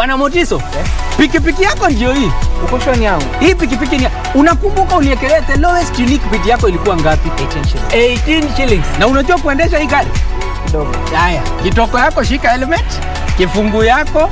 Bwana Motiso, pikipiki yako ndio hii. Uko shoni yangu. Hii pikipiki ni unakumbuka uniekelea the lowest unique bid yako ilikuwa ngapi? 18 shillings. 18 shillings. Na unajua kuendesha hii gari? Kidogo. Haya, kitoko yako shika helmet, kifungu yako,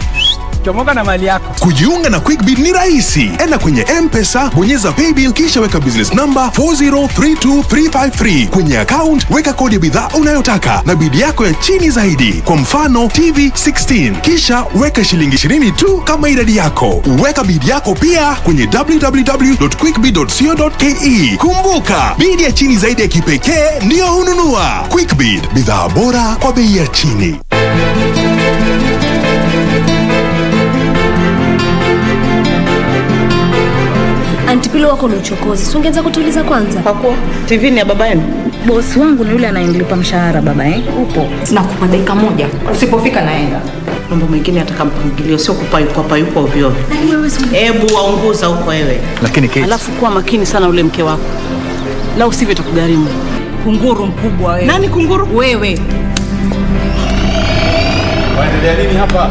chomoka na mali yako. Kujiunga na QuickBid ni rahisi. Enda kwenye M-Pesa, bonyeza paybill kisha weka business number 4032353. Kwenye account weka kodi ya bidhaa unayotaka na bid yako ya chini zaidi. Kwa mfano TV 16. Kisha weka shilingi 20 tu kama idadi yako. Weka bid yako pia kwenye www.quickbid.co.ke. Kumbuka, bid ya chini zaidi ya kipekee ndio hununua. QuickBid, bidhaa bora kwa bei ya chini. Antipilo wako ni uchokozi. Si ungeweza kutuliza kwanza? Pako, TV ni ya baba yenu. Boss wangu ni yule anayemlipa mshahara baba Upo. Nakupa dakika moja. Usipofika naenda. Mambo mengine ataka mpangilio, sio kupayuka ovyo. Hebu waunguza huko wewe. Lakini Kate, alafu kuwa makini sana ule mke wako. La usivyo itakugharimu. Kunguru mkubwa wewe. Nani kunguru? Wewe. Waendelea nini hapa?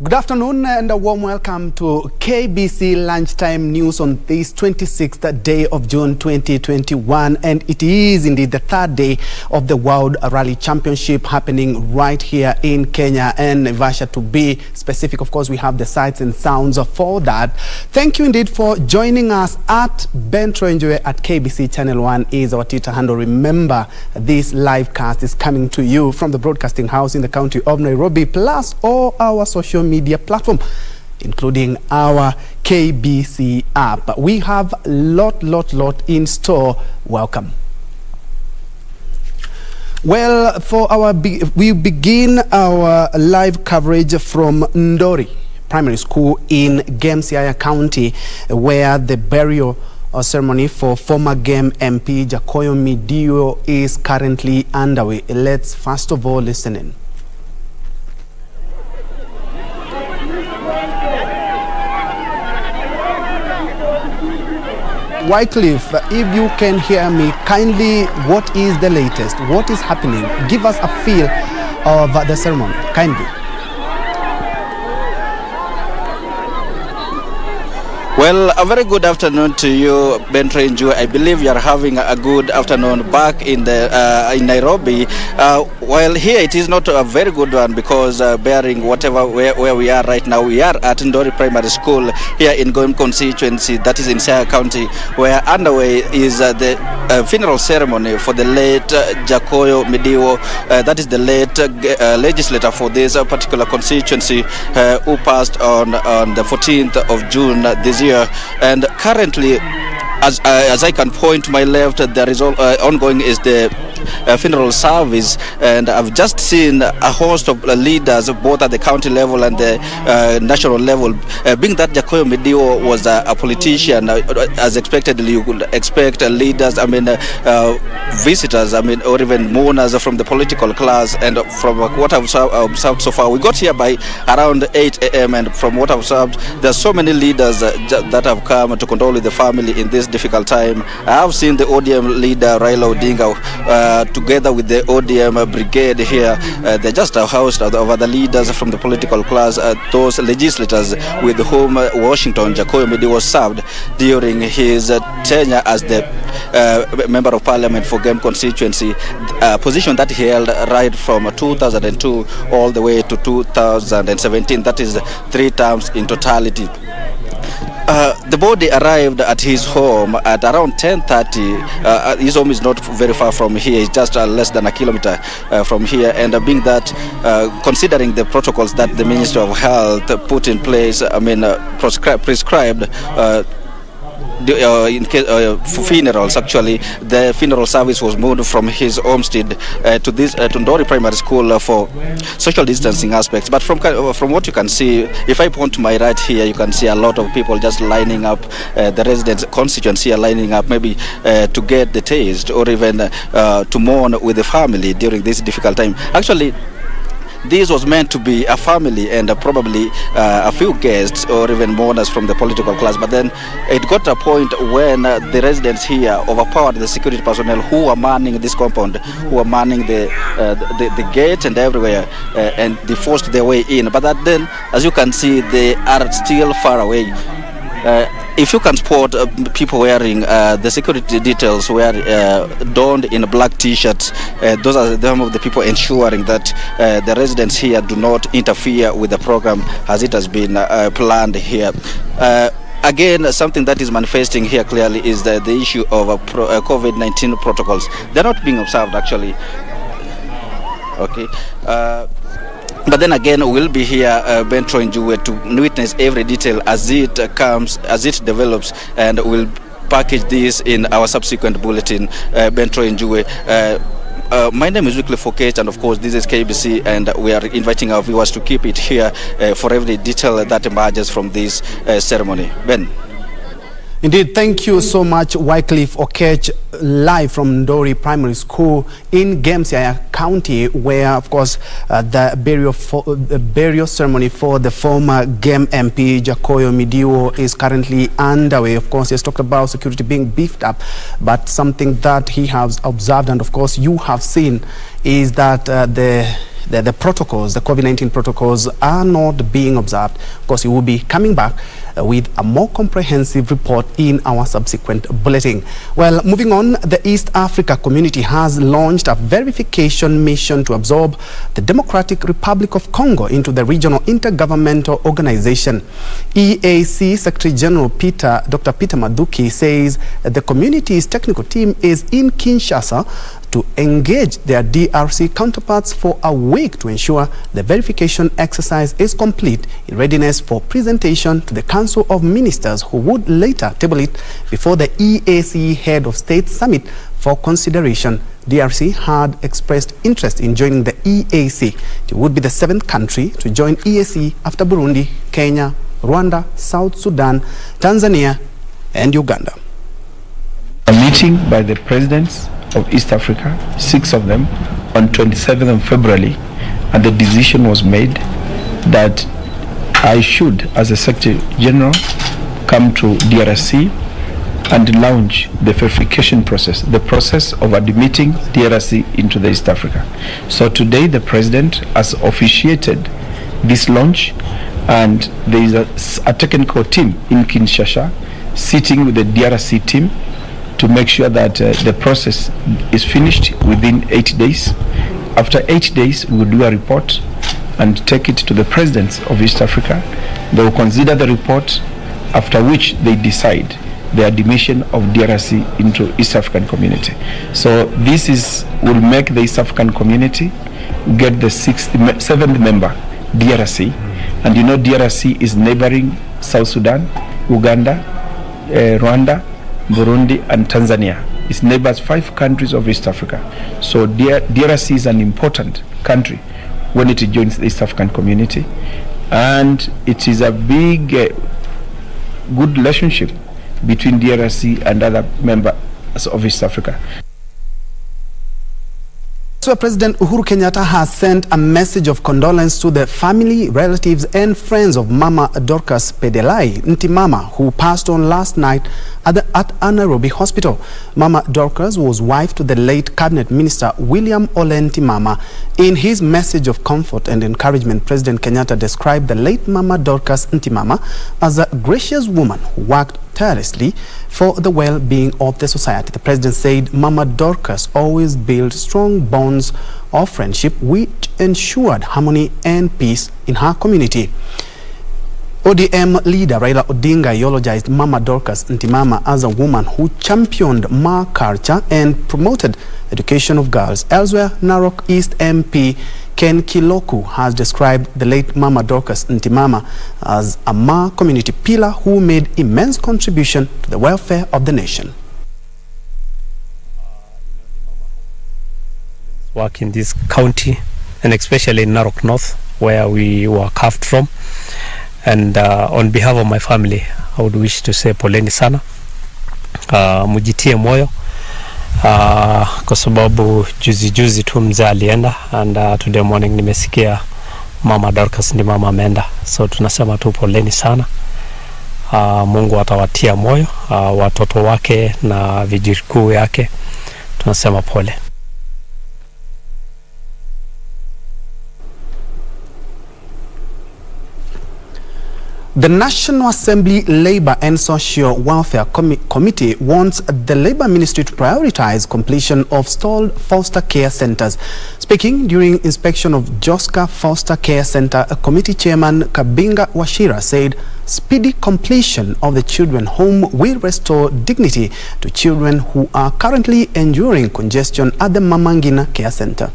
Good afternoon and a warm welcome to KBC Lunchtime News on this 26th day of June 2021, and it is indeed the third day of the World Rally Championship happening right here in Kenya and Naivasha. To be specific, of course, we have the sights and sounds for that. Thank you indeed for joining us at Njue at KBC Channel 1 is our Twitter handle. Remember, this live cast is coming to you from the broadcasting house in the county of Nairobi, plus all our social media platform, including our KBC app. We have lot in store. Welcome. Well, we begin our live coverage from Ndori Primary School in Siaya County, where the burial ceremony for former Game MP Jakoyo Midio is currently underway. Let's first of all listen in. Wycliffe, if you can hear me, kindly, what is the latest? What is happening? Give us a feel of the ceremony, kindly. Well, a very good afternoon to you, Njue. I believe you are having a good afternoon back in in Nairobi. While here it is not a very good one because bearing where we are right now, we are at Ndori Primary School here in Goim constituency, that is in Siaya County, where underway is the funeral ceremony for the late Jakoyo Midio, that is the late legislator for this particular constituency, who passed on the 14th of June this year. And currently, as I can point to my left, there is ongoing is the funeral service, and I've just seen a host of leaders both at the county level and the national level. Being that Jakoyo Midio was a politician, as expectedly you could expect leaders, visitors, or even mourners from the political class. And from what I've observed so far, we got here by around 8 a.m. and from what I've observed, there are so many leaders that have come to condole with the family in this difficult time. I have seen the ODM leader Raila Odinga together with the ODM brigade here. They're just a host of other leaders from the political class, those legislators with whom Washington Jakoyo Midio was served during his tenure as the Member of Parliament for Game constituency, a position that he held right from 2002 all the way to 2017. That is 3 terms in totality. The body arrived at his home at around 10:30. His home is not very far from here. It's just less than a kilometer from here. And being that, considering the protocols that the Ministry of Health put in place, prescribed for funerals, actually, the funeral service was moved from his homestead to Ndori Primary School for social distancing aspects. But from what you can see, if I point to my right here, you can see a lot of people just lining up, the residents' constituents here lining up, maybe to get the taste or even to mourn with the family during this difficult time. Actually, this was meant to be a family and probably a few guests or even mourners from the political class. But then it got to a point when the residents here overpowered the security personnel who were manning this compound, who were manning the gate and everywhere, and they forced their way in. But that then, as you can see, they are still far away. If you can spot people wearing the security details were donned in black t-shirts, those are some of the people ensuring that the residents here do not interfere with the program as it has been planned here. Again, something that is manifesting here clearly is the issue of COVID-19 protocols. They're not being observed, actually. Okay. But then again, we'll be here, Njue, to witness every detail as it comes, as it develops, and we'll package this in our subsequent bulletin, Njue. My name is Wycliffe Fokech, and of course this is KBC, and we are inviting our viewers to keep it here for every detail that emerges from this ceremony. Ben. Indeed, thank you so much, Wycliffe Fokech, live from Ndori Primary School in Gamsiaya County, where, of course, the burial ceremony for the former Game MP, Jakoyo Midiwo, is currently underway. Of course, he has talked about security being beefed up, but something that he has observed, and of course you have seen, is that the protocols, the COVID-19 protocols, are not being observed. Of course, he will be coming back with a more comprehensive report in our subsequent bulletin. Well, moving on, the East Africa community has launched a verification mission to absorb the Democratic Republic of Congo into the regional intergovernmental organization. EAC Secretary General Dr. Peter Maduki says that the community's technical team is in Kinshasa to engage their DRC counterparts for a week to ensure the verification exercise is complete in readiness for presentation to the Council of Ministers, who would later table it before the EAC Head of State Summit for consideration. DRC had expressed interest in joining the EAC. It would be the 7th country to join EAC after Burundi, Kenya, Rwanda, South Sudan, Tanzania, and Uganda. A meeting by the presidents of East Africa, 6 of them, on 27th of February, and the decision was made that I should, as a Secretary General, come to DRC and launch the verification process, the process of admitting DRC into the East Africa. So today the President has officiated this launch, and there is a technical team in Kinshasa sitting with the DRC team to make sure that the process is finished within 8 days. After 8 days, we will do a report and take it to the presidents of East Africa. They will consider the report, after which they decide the admission of DRC into East African community. So this will make the East African community get the 7th member, DRC. And you know DRC is neighboring South Sudan, Uganda, Rwanda, Burundi, and Tanzania. It neighbors 5 countries of East Africa. So DRC is an important country when it joins the East African community, and it is a big good relationship between DRC and other members of East Africa. So President Uhuru Kenyatta has sent a message of condolence to the family, relatives, and friends of Mama Dorcas Pedelai Ntimama, who passed on last night at a Nairobi hospital. Mama Dorcas was wife to the late Cabinet Minister William Ole Ntimama. In his message of comfort and encouragement, President Kenyatta described the late Mama Dorcas Ntimama as a gracious woman who worked tirelessly for the well-being of the society. The president said Mama Dorcas always built strong bonds of friendship which ensured harmony and peace in her community. ODM leader Raila Odinga eulogized Mama Dorcas Ntimama as a woman who championed Ma culture and promoted education of girls. Elsewhere, Narok East MP Ken Kiloku has described the late Mama Dorcas Ntimama as a Ma community pillar who made immense contribution to the welfare of the nation. Work in this county and especially in Narok North where we were carved from. And on behalf of my family, I would wish to say poleni sana. Mujitie moyo. Kwa sababu juzi tu mzee alienda and today morning nimesikia Mama Dorcas Ntimama ameenda. So tunasema tu poleni sana. Mungu atawatia moyo watoto wake na vijukuu yake. Tunasema pole. The National Assembly Labour and Social Welfare Committee wants the Labour Ministry to prioritize completion of stalled foster care centres. Speaking during inspection of Joska Foster Care Centre, committee chairman Kabinga Washira said speedy completion of the children home will restore dignity to children who are currently enduring congestion at the Mamangina Care Centre.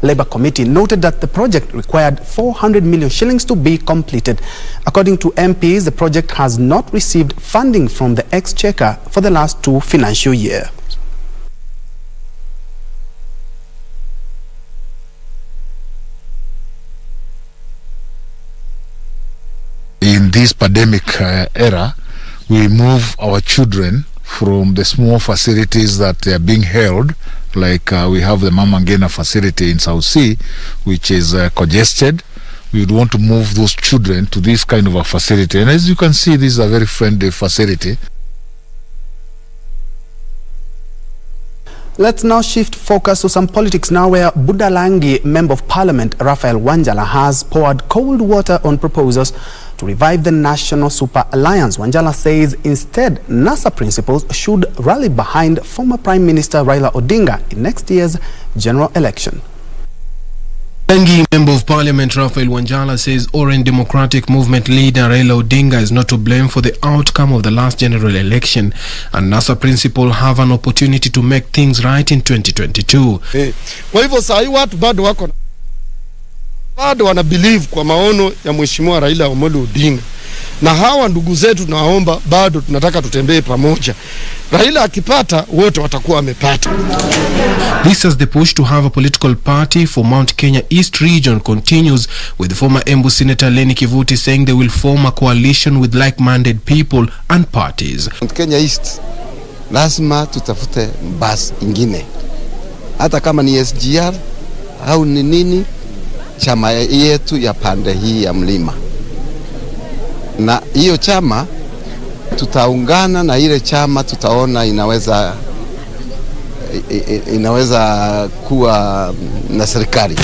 Labour Committee noted that the project required 400 million shillings to be completed. According to MPs, the project has not received funding from the Exchequer for the last 2 financial years. In this pandemic era, we move our children from the small facilities that are being held, like we have the Mama Ngina facility in South Sea, which is congested. We would want to move those children to this kind of a facility. And as you can see, this is a very friendly facility. Let's now shift focus to some politics now, where Budalangi Member of Parliament Raphael Wanjala has poured cold water on proposals to revive the National Super Alliance. Wanjala says instead NASA principals should rally behind former Prime Minister Raila Odinga in next year's general election. Budalangi Member of Parliament Raphael Wanjala says Orange Democratic Movement leader Raila Odinga is not to blame for the outcome of the last general election, and NASA principal have an opportunity to make things right in 2022. Kwa hivyo saa hii watu bado wana believe kwa maono ya Mheshimiwa Raila Amolo Odinga, na hawa ndugu zetu tunaomba bado tunataka tutembee pamoja. Raila akipata wote watakuwa wamepata. This as the push to have a political party for Mount Kenya East region continues, with former Embu Senator Lenny Kivuti saying they will form a coalition with like-minded people and parties. Mount Kenya East lazima tutafute basi ingine, hata kama ni SGR au ni nini, chama yetu ya pande hii ya mlima, na hiyo chama tutaungana na ile chama, tutaona inaweza kuwa na serikali.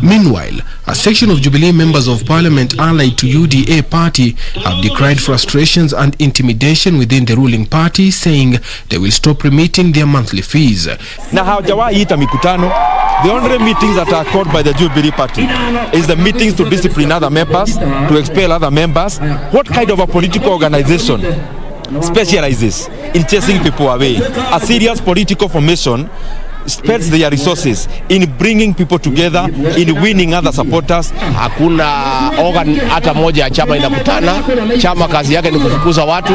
Meanwhile, a section of Jubilee members of Parliament allied to UDA party have decried frustrations and intimidation within the ruling party, saying they will stop remitting their monthly fees. Na hawajawahi ita mikutano. The only meetings that are called by the Jubilee party is the meetings to discipline other members, to expel other members. What kind of a political organization specializes in chasing people away? A serious political formation spends their resources in bringing people together, in winning other supporters. Hakuna organ hata moja ya chama inakutana. Chama kazi yake ni kufukuza watu,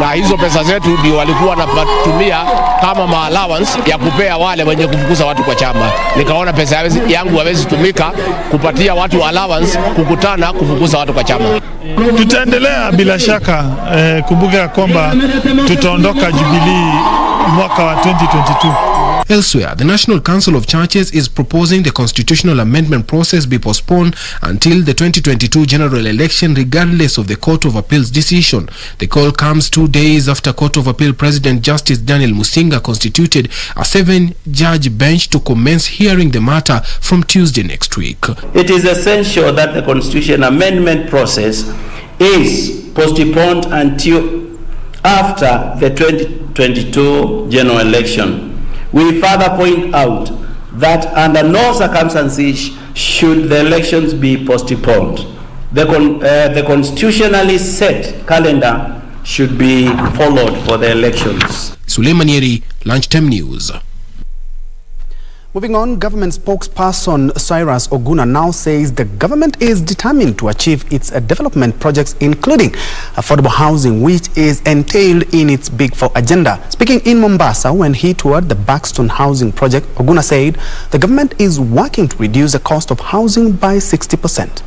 na hizo pesa zetu ndio walikuwa wanatumia kama allowance ya kupea wale wenye kufukuza watu kwa chama. Nikaona pesa yangu hawezi tumika kupatia watu allowance kukutana kufukuza watu kwa chama. Tutaendelea bila shaka kumbuka kwamba tutaondoka Jubilee mwaka wa 2022. Elsewhere, the National Council of Churches is proposing the constitutional amendment process be postponed until the 2022 general election, regardless of the Court of Appeal's decision. The call comes 2 days after Court of Appeal President Justice Daniel Musinga constituted a 7-judge bench to commence hearing the matter from Tuesday next week. It is essential that the constitution amendment process is postponed until after the 2022 general election. We further point out that under no circumstances should the elections be postponed. The constitutionally set calendar should be followed for the elections. Suleiman Yeri, Lunchtime News. Moving on, government spokesperson Cyrus Oguna now says the government is determined to achieve its development projects, including affordable housing, which is entailed in its Big Four agenda. Speaking in Mombasa when he toured the Buxton housing project, Oguna said the government is working to reduce the cost of housing by 60%.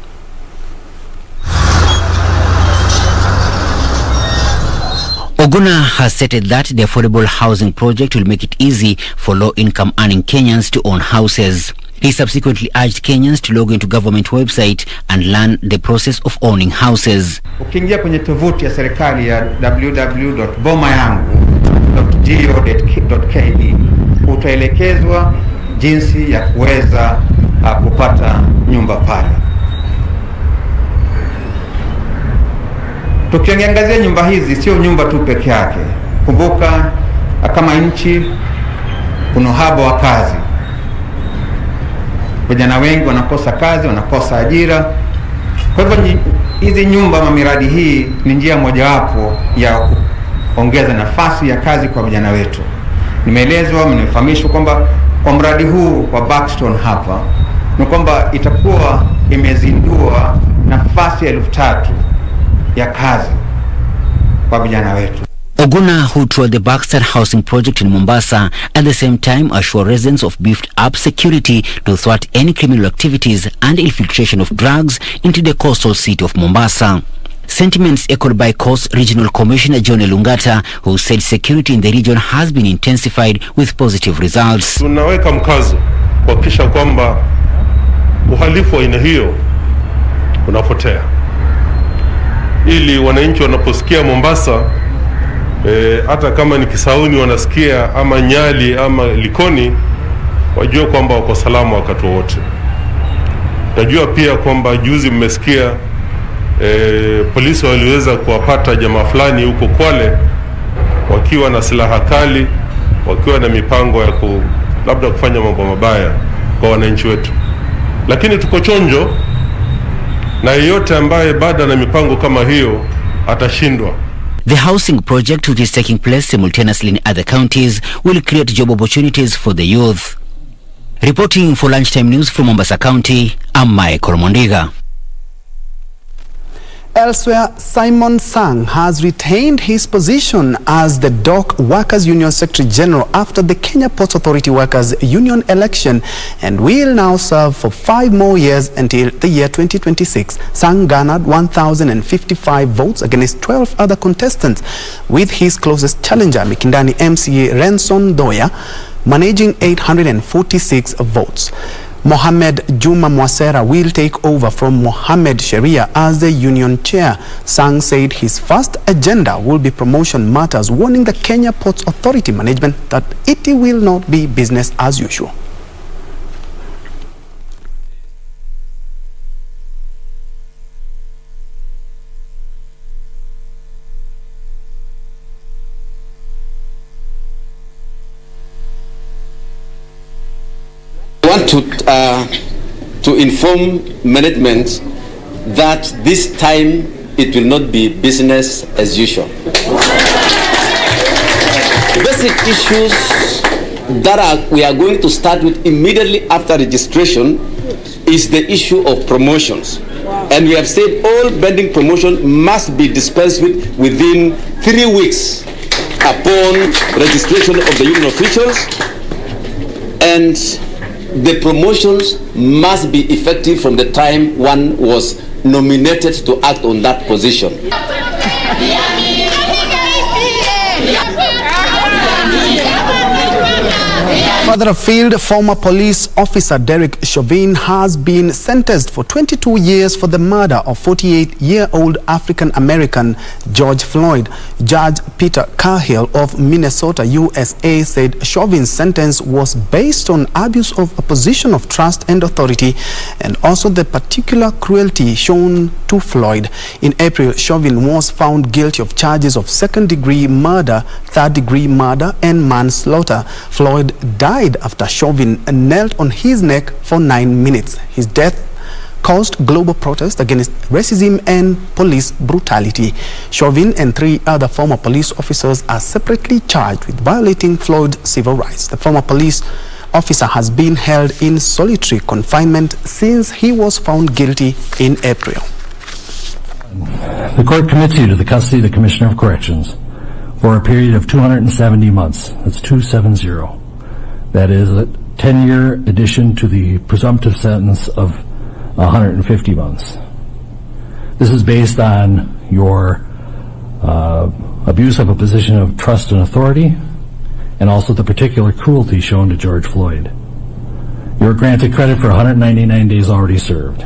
Oguna has stated that the affordable housing project will make it easy for low-income earning Kenyans to own houses. He subsequently urged Kenyans to log into government website and learn the process of owning houses. Ukiingia kwenye tovuti ya serikali ya www.bomayangu.go.ke utaelekezwa jinsi ya kuweza kupata nyumba pale. Tukiangazia nyumba hizi, sio nyumba tu peke yake. Kumbuka kama nchi kuna uhaba wa kazi. Vijana wengi wanakosa kazi, wanakosa ajira. Kwa hivyo hizi nyumba na miradi hii ni njia mojawapo ya kuongeza nafasi ya kazi kwa vijana wetu. Nimeelezwa, mnifahamishwa kwamba kwa mradi huu wa Buxton hapa ni kwamba itakuwa imezindua nafasi 3,000 ya kazi kwa vijana wetu. Oguna, who toured the Buxton housing project in Mombasa, at the same time assured residents of beefed up security to thwart any criminal activities and infiltration of drugs into the coastal city of Mombasa. Sentiments echoed by Coast Regional Commissioner John Elungata, who said security in the region has been intensified with positive results. Tunaweka mkazo kuhakikisha kwamba uhalifu wa aina hiyo unapotea, ili wananchi wanaposikia Mombasa, hata kama ni Kisauni wanasikia ama Nyali ama Likoni, wajue kwamba wako salama wakati wote. Najua pia kwamba juzi mmesikia polisi waliweza kuwapata jamaa fulani huko Kwale wakiwa na silaha kali, wakiwa na mipango ya labda kufanya mambo mabaya kwa wananchi wetu. Lakini tuko chonjo na yeyote ambaye bado na mipango kama hiyo atashindwa. The housing project, which is taking place simultaneously in other counties, will create job opportunities for the youth. Reporting for Lunchtime News from Mombasa County, I'm Michael Mondiga. Elsewhere, Simon Sang has retained his position as the Dock Workers Union Secretary General after the Kenya Ports Authority Workers Union election and will now serve for 5 more years until the year 2026. Sang garnered 1,055 votes against 12 other contestants, with his closest challenger, Mikindani MCA Renson Doya, managing 846 votes. Mohamed Juma Mwasera will take over from Mohamed Sheria as the union chair. Sang said his first agenda will be promotion matters, warning the Kenya Ports Authority management that it will not be business as usual. I want to inform management that this time it will not be business as usual. Basic issues that we are going to start with immediately after registration is the issue of promotions. And we have said all pending promotion must be dispensed with within 3 weeks upon registration of the union officials, and the promotions must be effective from the time one was nominated to act on that position. Further afield, former police officer Derek Chauvin has been sentenced for 22 years for the murder of 48-year-old African-American George Floyd. Judge Peter Cahill of Minnesota, USA, said Chauvin's sentence was based on abuse of a position of trust and authority and also the particular cruelty shown to Floyd. In April, Chauvin was found guilty of charges of second-degree murder, third-degree murder, and manslaughter. Floyd died after Chauvin knelt on his neck for 9 minutes. His death caused global protest against racism and police brutality. Chauvin and 3 other former police officers are separately charged with violating Floyd's civil rights. The former police officer has been held in solitary confinement since he was found guilty in April. The court commits you to the custody of the Commissioner of Corrections for a period of 270 months. That's 270. That is a 10-year addition to the presumptive sentence of 150 months. This is based on your abuse of a position of trust and authority, and also the particular cruelty shown to George Floyd. You are granted credit for 199 days already served.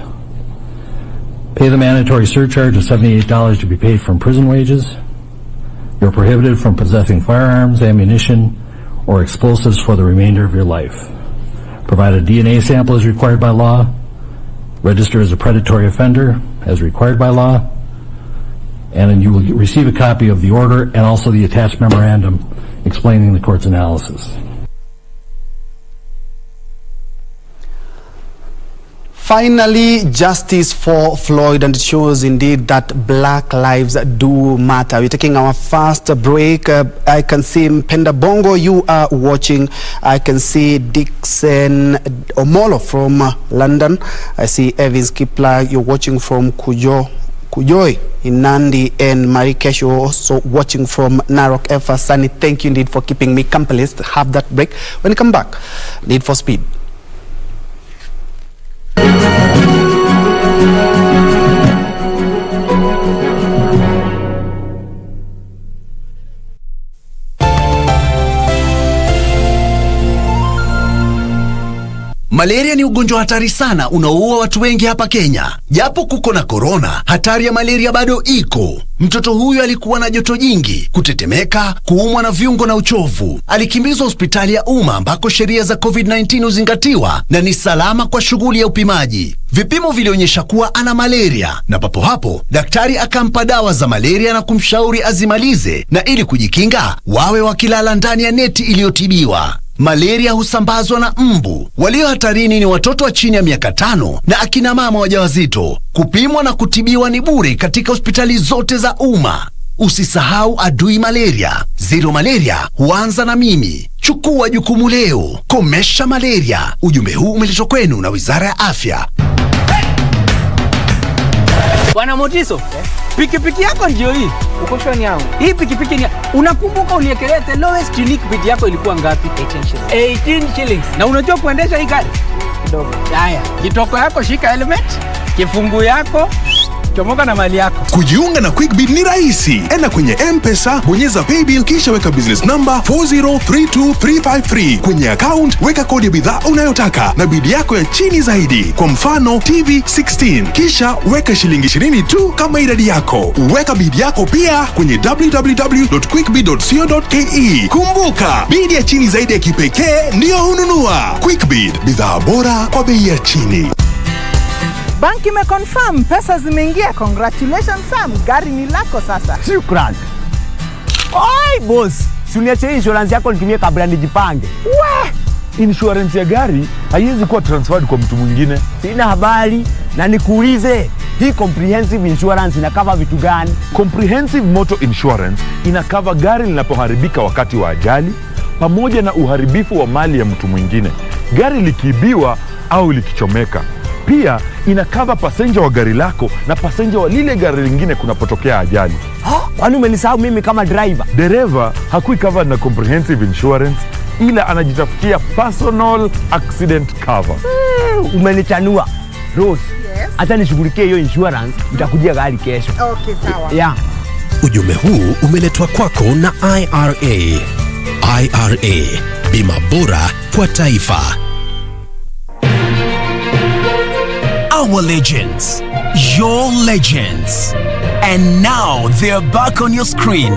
Pay the mandatory surcharge of $78 to be paid from prison wages. You're prohibited from possessing firearms, ammunition, or explosives for the remainder of your life. Provide a DNA sample as required by law. Register as a predatory offender as required by law. And then you will receive a copy of the order and also the attached memorandum explaining the court's analysis. Finally, justice for Floyd, and it shows indeed that black lives do matter. We're taking our first break. I can see Mpenda Bongo, you are watching. I can see Dixon Omolo from London. I see Evans Kipla, you're watching from Kujoi in Nandi, and Marikesh, you're also watching from Narok. Efa Sani, thank you indeed for keeping me company. Let's have that break. When we come back, Need for Speed. Malaria ni ugonjwa hatari sana unaoua watu wengi hapa Kenya. Japo kuko na corona, hatari ya malaria bado iko. Mtoto huyu alikuwa na joto jingi, kutetemeka, kuumwa na viungo na uchovu. Alikimbizwa hospitali ya umma ambako sheria za COVID-19 huzingatiwa na ni salama kwa shughuli ya upimaji. Vipimo vilionyesha kuwa ana malaria, na papo hapo daktari akampa dawa za malaria na kumshauri azimalize, na ili kujikinga wawe wakilala ndani ya neti iliyotibiwa. Malaria husambazwa na mbu. Walio hatarini ni watoto wa chini ya miaka 5 na akina mama wajawazito. Kupimwa na kutibiwa ni bure katika hospitali zote za umma. Usisahau adui malaria. Zero malaria huanza na mimi. Chukua jukumu leo. Komesha malaria. Ujumbe huu umeletwa kwenu na Wizara ya Afya. Bwana Motiso, pikipiki yako ndio hii. Uko shoni yangu. Hii pikipiki ni, unakumbuka uniekelea the lowest unique bid yako ilikuwa ngapi? 18 shillings. Na unajua kuendesha hii gari? Kidogo. Haya, kitoko yako shika helmet, kifungu yako, chomoka na mali yako. Kujiunga na QuickBid ni rahisi. Enda kwenye M-Pesa, bonyeza paybill kisha weka business number 4032353. Kwenye account weka kodi ya bidhaa unayotaka na bid yako ya chini zaidi. Kwa mfano TV 16. Kisha weka shilingi 20 tu kama idadi yako. Weka bid yako pia kwenye www.quickbid.co.ke. Kumbuka, bid ya chini zaidi ya kipekee ndio ununua. QuickBid, bidhaa bora kwa bei ya chini. Banki imeconfirm pesa zimeingia. Congratulations Sam, gari ni lako sasa. Shukran. Oi boss, si uniache insurance yako nitumie kabla nijipange. Insurance ya gari haiwezi kuwa transferred kwa mtu mwingine. Sina habari, na nikuulize, hii comprehensive insurance inakava vitu gani? Comprehensive Motor Insurance inakava gari linapoharibika wakati wa ajali pamoja na uharibifu wa mali ya mtu mwingine, gari likiibiwa au likichomeka. Pia inakava passenger wa gari lako na passenger wa lile gari lingine kunapotokea ajali. Kwani umenisahau mimi kama driver? Dereva hakui covered na comprehensive insurance, ila anajitafutia personal accident cover. Umenichanua. Rose, hata nishughulikie hiyo insurance, nitakujia gari kesho. Okay, sawa. Yeah. Ujumbe huu umeletwa kwako na IRA. IRA, bima bora kwa taifa. Our legends, your legends, and now they're back on your screen.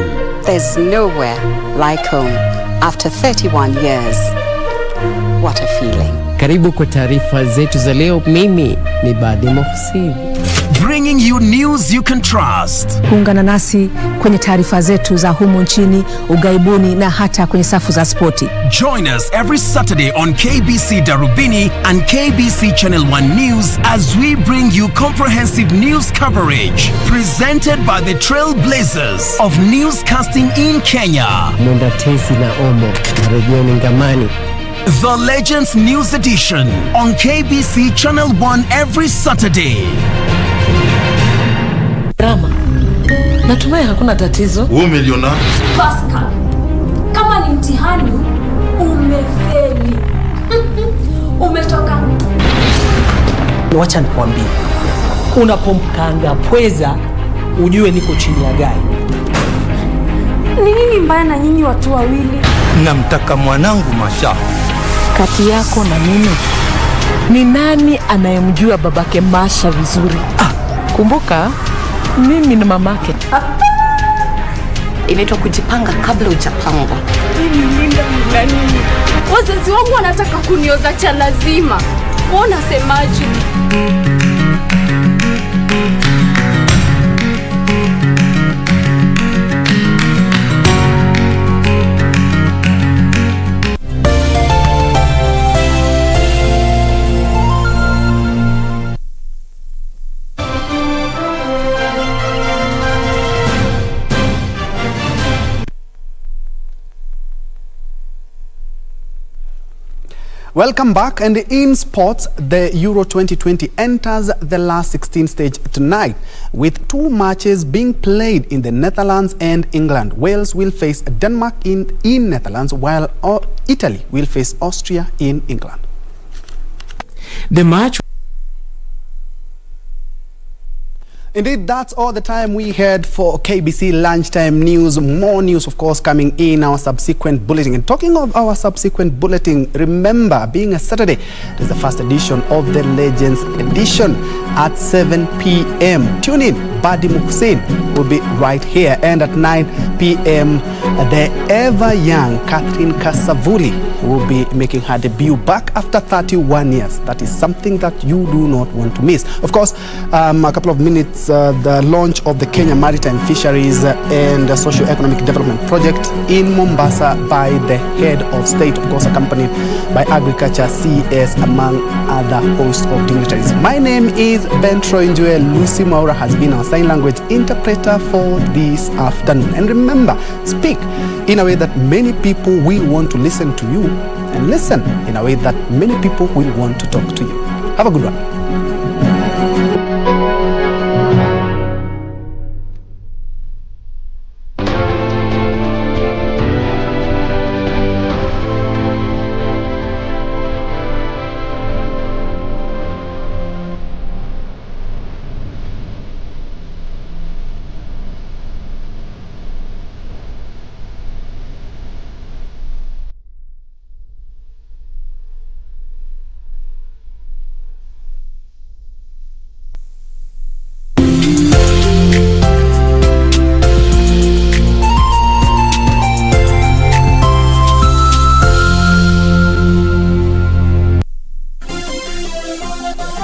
There's nowhere like home after 31 years. What a feeling. Karibu kwa taarifa zetu za leo. Mimi ni Badi Mohsin. Bringing you news you can trust. Kuungana nasi kwenye taarifa zetu za humu nchini, ugaibuni na hata kwenye safu za spoti. Join us every Saturday on KBC Darubini and KBC Channel 1 News as we bring you comprehensive news coverage presented by the trailblazers of newscasting in Kenya. Mwenda Tezi na Omo na Regioni Ngamani. The Legends News Edition on KBC Channel 1 every Saturday. Rama, natumai hakuna tatizo. Wewe umeliona? Pascal, kama ni mtihani umefeli. Umetoka. Wacha nikwambie. Unapomkanga pweza ujue niko chini ya gari. Ni nini mbaya na nyinyi watu wawili? Namtaka mwanangu Masha. Kati yako na mimi, ni nani anayemjua babake Masha vizuri? Kumbuka, mimi ni mamake. Inaitwa kujipanga kabla hujapangwa. Nini? Wazazi wangu wanataka kunioza cha lazima. Unasemaje? Welcome back, and in sports, the Euro 2020 enters the last 16 stage tonight, with 2 matches being played in the Netherlands and England. Wales will face Denmark in Netherlands, while Italy will face Austria in England. The match. Indeed, that's all the time we had for KBC Lunchtime News. More news, of course, coming in our subsequent bulletin. And talking of our subsequent bulletin, remember, being a Saturday, is the first edition of the Legends Edition at 7 p.m. Tune in. Badi Mohsin will be right here. And at 9 p.m., the ever-young Catherine Kasavuli will be making her debut back after 31 years. That is something that you do not want to miss. Of course, a couple of minutes, the launch of the Kenya Maritime Fisheries and Socio-Economic Development Project in Mombasa by the head of state, of course, accompanied by Agriculture, CS, among other hosts of dignitaries. My name is Ben Troy Njue. Lucy Maura has been our sign language interpreter for this afternoon. And remember, speak in a way that many people will want to listen to you, and listen in a way that many people will want to talk to you. Have a good one.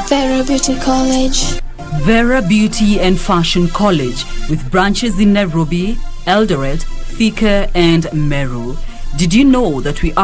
Vera Beauty College. Vera Beauty and Fashion College, with branches in Nairobi, Eldoret, Thika and Meru. Did you know that we are